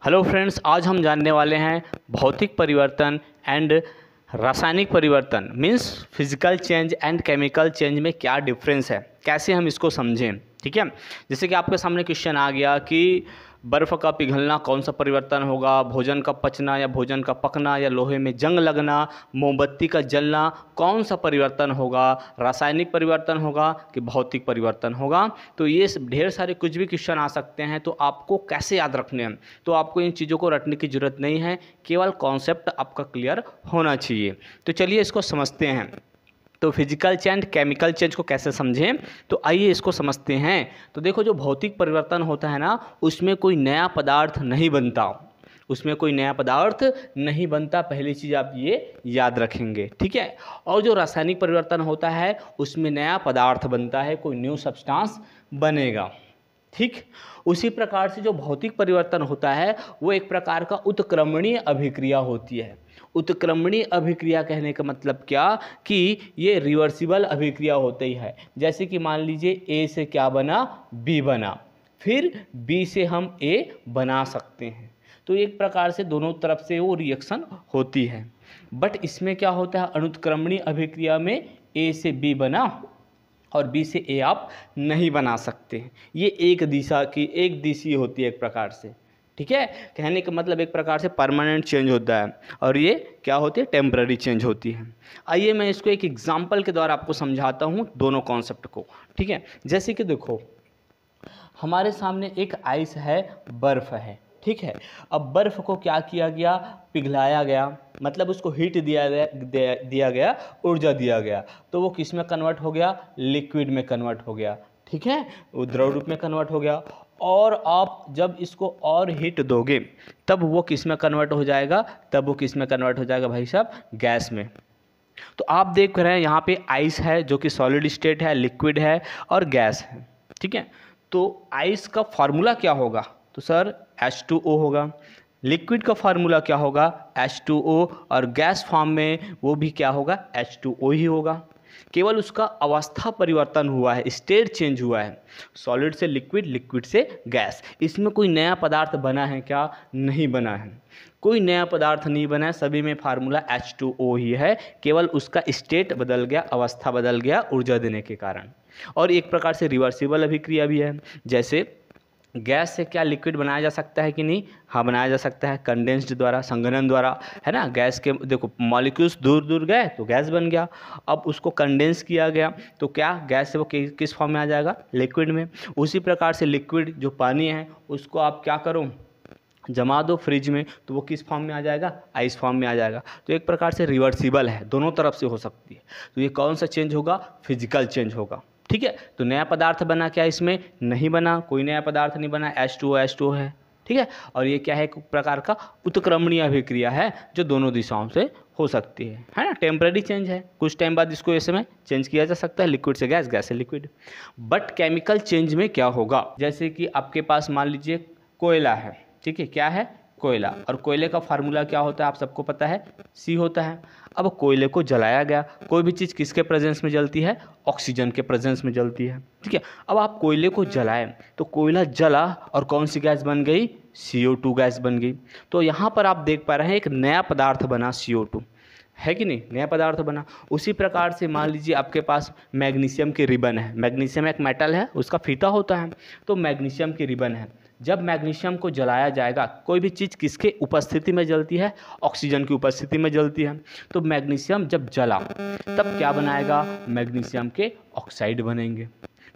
Hello friends, आज हम जानने वाले हैं भौतिक परिवर्तन एंड रासायनिक परिवर्तन means physical change and chemical change में क्या डिफरेंस है, कैसे हम इसको समझें। ठीक है, जैसे कि आपके सामने क्वेश्चन आ गया कि बर्फ़ का पिघलना कौन सा परिवर्तन होगा, भोजन का पचना या भोजन का पकना या लोहे में जंग लगना, मोमबत्ती का जलना कौन सा परिवर्तन होगा, रासायनिक परिवर्तन होगा कि भौतिक परिवर्तन होगा। तो ये ढेर सारे कुछ भी क्वेश्चन आ सकते हैं, तो आपको कैसे याद रखने हैं। तो आपको इन चीज़ों को रटने की ज़रूरत नहीं है, केवल कॉन्सेप्ट आपका क्लियर होना चाहिए। तो चलिए इसको समझते हैं। तो फिजिकल चेंज केमिकल चेंज को कैसे समझें, तो आइए इसको समझते हैं। तो देखो, जो भौतिक परिवर्तन होता है ना, उसमें कोई नया पदार्थ नहीं बनता, उसमें कोई नया पदार्थ नहीं बनता, पहली चीज़ आप ये याद रखेंगे। ठीक है, और जो रासायनिक परिवर्तन होता है उसमें नया पदार्थ बनता है, कोई न्यू सब्सटेंस बनेगा। ठीक, उसी प्रकार से जो भौतिक परिवर्तन होता है वो एक प्रकार का उत्क्रमणीय अभिक्रिया होती है। उत्क्रमणीय अभिक्रिया कहने का मतलब क्या कि ये रिवर्सिबल अभिक्रिया होती है। जैसे कि मान लीजिए ए से क्या बना, बी बना, फिर बी से हम ए बना सकते हैं। तो एक प्रकार से दोनों तरफ से वो रिएक्शन होती है। बट इसमें क्या होता है, अनुत्क्रमणीय अभिक्रिया में ए से बी बना और बी से ए आप नहीं बना सकते। ये एक दिशी होती है एक प्रकार से। ठीक है, कहने का मतलब एक प्रकार से परमानेंट चेंज होता है, और ये क्या होती है, टेम्पररी चेंज होती है। आइए मैं इसको एक एग्जांपल के द्वारा आपको समझाता हूँ दोनों कॉन्सेप्ट को। ठीक है, जैसे कि देखो, हमारे सामने एक आइस है, बर्फ़ है। ठीक है, अब बर्फ़ को क्या किया गया, पिघलाया गया, मतलब उसको हीट दिया गया, ऊर्जा दिया गया, तो वो किस में कन्वर्ट हो गया, लिक्विड में कन्वर्ट हो गया। ठीक है, वो द्रव रूप में कन्वर्ट हो गया। और आप जब इसको और हीट दोगे तब वो किस में कन्वर्ट हो जाएगा, तब वो किस में कन्वर्ट हो जाएगा भाई साहब, गैस में। तो आप देख रहे हैं यहाँ पे आइस है जो कि सॉलिड स्टेट है, लिक्विड है और गैस है। ठीक है, तो आइस का फार्मूला क्या होगा, तो सर H2O होगा। लिक्विड का फार्मूला क्या होगा, H2O, और गैस फॉर्म में वो भी क्या होगा, H2O ही होगा। केवल उसका अवस्था परिवर्तन हुआ है, स्टेट चेंज हुआ है, सॉलिड से लिक्विड, लिक्विड से गैस। इसमें कोई नया पदार्थ बना है क्या, नहीं बना है, कोई नया पदार्थ नहीं बना है, सभी में फार्मूला H2O ही है, केवल उसका स्टेट बदल गया, अवस्था बदल गया ऊर्जा देने के कारण। और एक प्रकार से रिवर्सिबल अभिक्रिया भी है। जैसे गैस से क्या लिक्विड बनाया जा सकता है कि नहीं, हाँ बनाया जा सकता है, कंडेंस्ड द्वारा, संघनन द्वारा, है ना। गैस के देखो मॉलिक्यूल्स दूर दूर गए तो गैस बन गया, अब उसको कंडेंस किया गया तो क्या गैस से वो किस फॉर्म में आ जाएगा, लिक्विड में। उसी प्रकार से लिक्विड जो पानी है उसको आप क्या करो, जमा दो फ्रिज में, तो वो किस फॉर्म में आ जाएगा, आइस फॉर्म में आ जाएगा। तो एक प्रकार से रिवर्सिबल है, दोनों तरफ से हो सकती है। तो ये कौन सा चेंज होगा, फिजिकल चेंज होगा। ठीक है, तो नया पदार्थ बना क्या, इसमें नहीं बना, कोई नया पदार्थ नहीं बना, H2O है। ठीक है, और ये क्या है, एक प्रकार का उत्क्रमणीय अभिक्रिया है जो दोनों दिशाओं से हो सकती है ना। टेम्पररी चेंज है, कुछ टाइम बाद इसको ऐसे में चेंज किया जा सकता है, लिक्विड से गैस, गैस से लिक्विड। बट केमिकल चेंज में क्या होगा, जैसे कि आपके पास मान लीजिए कोयला है। ठीक है, क्या है, कोयला, और कोयले का फार्मूला क्या होता है, आप सबको पता है, C होता है। अब कोयले को जलाया गया, कोई भी चीज़ किसके प्रेजेंस में जलती है, ऑक्सीजन के प्रेजेंस में जलती है। ठीक है, अब आप कोयले को जलाएं तो कोयला जला और कौन सी गैस बन गई, CO2 गैस बन गई। तो यहाँ पर आप देख पा रहे हैं एक नया पदार्थ बना, CO2 है कि नहीं, नया पदार्थ बना। उसी प्रकार से मान लीजिए आपके पास मैग्नीशियम की रिबन है, मैग्नीशियम एक मेटल है, उसका फीता होता है, तो मैग्नीशियम की रिबन है। जब मैग्नीशियम को जलाया जाएगा, कोई भी चीज़ किसके उपस्थिति में जलती है, ऑक्सीजन की उपस्थिति में जलती है। तो मैग्नीशियम जब जला तब क्या बनाएगा, मैग्नीशियम के ऑक्साइड बनेंगे।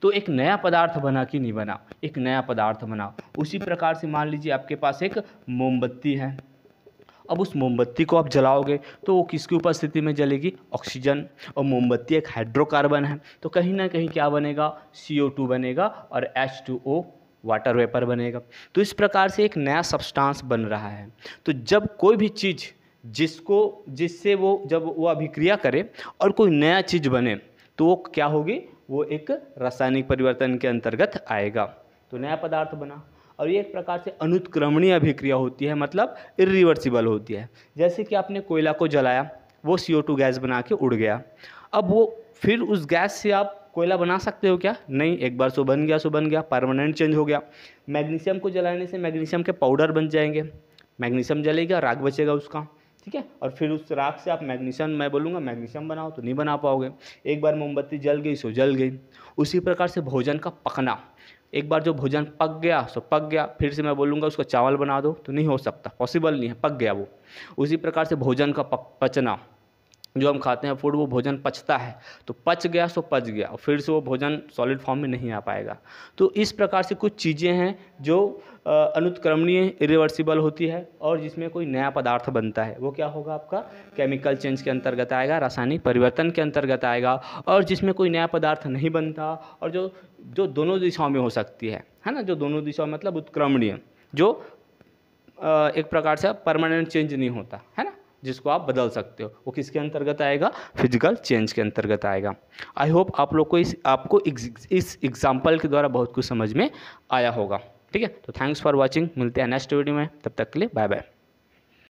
तो एक नया पदार्थ बना कि नहीं बना, एक नया पदार्थ बना। उसी प्रकार से मान लीजिए आपके पास एक मोमबत्ती है, अब उस मोमबत्ती को आप जलाओगे तो वो किसकी उपस्थिति में जलेगी, ऑक्सीजन, और मोमबत्ती एक हाइड्रोकार्बन है, तो कहीं ना कहीं क्या बनेगा, CO2 बनेगा और H2O वाटर वेपर बनेगा। तो इस प्रकार से एक नया सब्सटेंस बन रहा है। तो जब कोई भी चीज़ जिससे वो जब वो अभिक्रिया करे और कोई नया चीज़ बने तो वो क्या होगी, वो एक रासायनिक परिवर्तन के अंतर्गत आएगा, तो नया पदार्थ बना। और ये एक प्रकार से अनुत्क्रमणीय अभिक्रिया होती है, मतलब इरिवर्सिबल होती है। जैसे कि आपने कोयला को जलाया, वो CO2 गैस बना के उड़ गया, अब वो फिर उस गैस से आप कोयला बना सकते हो क्या? नहीं, एक बार सो बन गया, परमानेंट चेंज हो गया। मैग्नीशियम को जलाने से मैग्नीशियम के पाउडर बन जाएंगे, मैग्नीशियम जलेगा, राख बचेगा उसका, ठीक है। और फिर उस राख से आप मैग्नीशियम, मैं बोलूँगा मैग्नीशियम बनाओ, तो नहीं बना पाओगे। एक बार मोमबत्ती जल गई सो जल गई। उसी प्रकार से भोजन का पकना, एक बार जो भोजन पक गया सो पक गया, फिर से मैं बोलूँगा उसको चावल बना दो तो नहीं हो सकता, पॉसिबल नहीं है, पक गया वो। उसी प्रकार से भोजन का पचना, जो हम खाते हैं फूड, वो भोजन पचता है, तो पच गया सो पच गया, और फिर से वो भोजन सॉलिड फॉर्म में नहीं आ पाएगा। तो इस प्रकार से कुछ चीज़ें हैं जो अनुत्क्रमणीय, इरिवर्सिबल होती है, और जिसमें कोई नया पदार्थ बनता है, वो क्या होगा आपका केमिकल चेंज के अंतर्गत आएगा, रासायनिक परिवर्तन के अंतर्गत आएगा। और जिसमें कोई नया पदार्थ नहीं बनता, और जो जो दोनों दिशाओं में हो सकती है ना, जो दोनों दिशाओं मतलब उत्क्रमणीय, जो एक प्रकार से परमानेंट चेंज नहीं होता है ना, जिसको आप बदल सकते हो, वो किसके अंतर्गत आएगा? फिजिकल चेंज के अंतर्गत आएगा। आई होप आप लोग को आपको इस एग्जाम्पल के द्वारा बहुत कुछ समझ में आया होगा, ठीक है। तो थैंक्स फॉर वॉचिंग, मिलते हैं नेक्स्ट वीडियो में, तब तक के लिए बाय बाय।